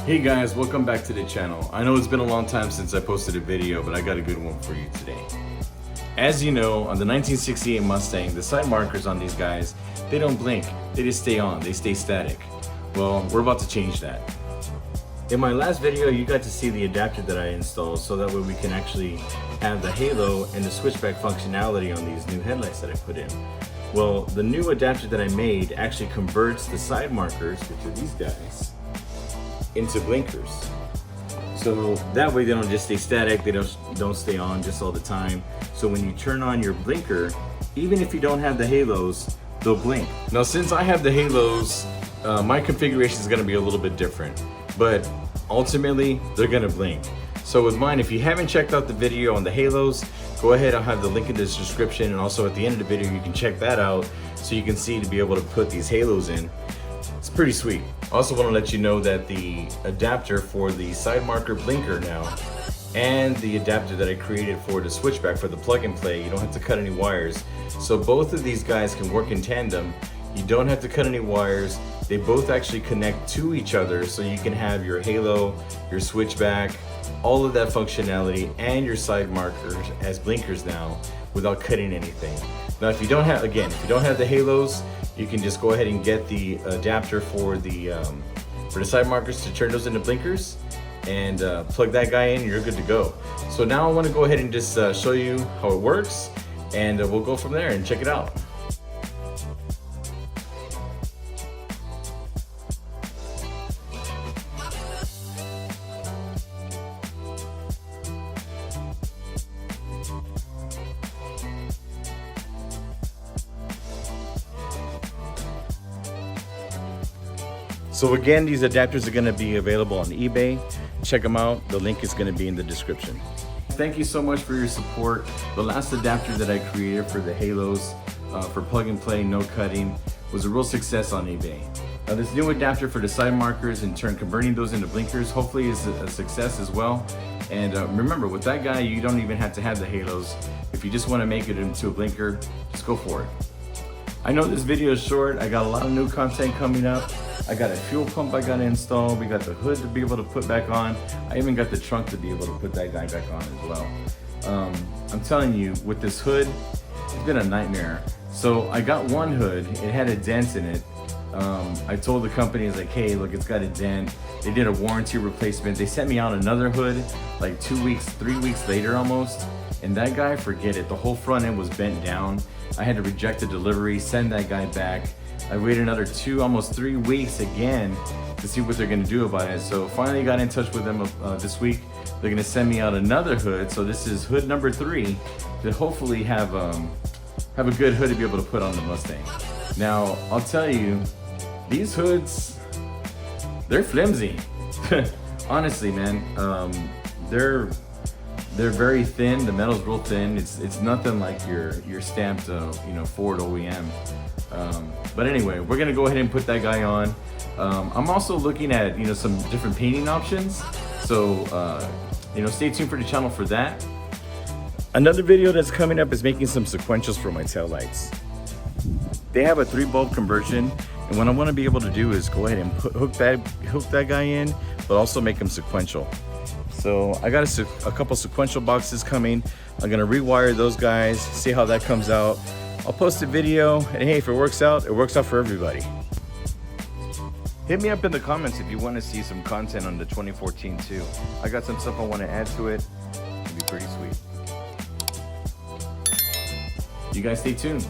Hey guys, welcome back to the channel. I know it's been a long time since I posted a video, but I got a good one for you today. As you know, on the 1968 Mustang, the side markers on these guys, they don't blink, they just stay on, they stay static. Well, we're about to change that. In my last video, you got to see the adapter that I installed so that way we can actually have the halo and the switchback functionality on these new headlights that I put in. Well, the new adapter that I made actually converts the side markers, which are these guys, into blinkers. So that way they don't just stay static, they don't stay on just all the time. So when you turn on your blinker, even if you don't have the halos, they'll blink. Now since I have the halos, my configuration is gonna be a little bit different, but ultimately they're gonna blink. So with mine, if you haven't checked out the video on the halos, go ahead, I'll have the link in this description, and also at the end of the video you can check that out so you can see to be able to put these halos in. It's pretty sweet. I also want to let you know that the adapter for the side marker blinker now and the adapter that I created for the switchback for the plug and play, you don't have to cut any wires. So both of these guys can work in tandem. You don't have to cut any wires. They both actually connect to each other, so you can have your halo, your switchback, all of that functionality, and your side markers as blinkers now without cutting anything. Now if you don't have, again, if you don't have the halos, you can just go ahead and get the adapter for the side markers to turn those into blinkers, and plug that guy in, you're good to go. So now I want to go ahead and just show you how it works, and we'll go from there and check it out. So again, these adapters are going to be available on eBay. Check them out. The link is going to be in the description. Thank you so much for your support. The last adapter that I created for the halos for plug and play, no cutting, was a real success on eBay. Now this new adapter for the side markers, in turn converting those into blinkers, hopefully is a success as well. And remember, with that guy, you don't even have to have the halos. If you just want to make it into a blinker, just go for it. I know this video is short. I got a lot of new content coming up. I got a fuel pump I got to install. We got the hood to be able to put back on. I even got the trunk to be able to put that guy back on as well. I'm telling you, with this hood, it's been a nightmare. So I got one hood, it had a dent in it. I told the company, it's like, hey, look, it's got a dent. They did a warranty replacement. They sent me out another hood like 2 weeks, 3 weeks later almost. And that guy, forget it. The whole front end was bent down. I had to reject the delivery, send that guy back. I waited another 2, almost 3 weeks again to see what they're gonna do about it. So finally got in touch with them this week. They're gonna send me out another hood. So this is hood number 3 to hopefully have a good hood to be able to put on the Mustang. Now, I'll tell you, these hoods, they're flimsy. Honestly, man, they're very thin. The metal's real thin. It's nothing like your stamped, Ford OEM. But anyway, we're gonna go ahead and put that guy on. I'm also looking at some different painting options. So stay tuned for the channel for that. Another video that's coming up is making some sequentials for my taillights. They have a 3-bulb conversion, and what I want to be able to do is go ahead and hook that guy in, but also make them sequential. So I got a couple sequential boxes coming. I'm gonna rewire those guys, see how that comes out. I'll post a video, and hey, if it works out for everybody. Hit me up in the comments if you want to see some content on the 2014 too. I got some stuff I want to add to it. It'll be pretty sweet. You guys stay tuned.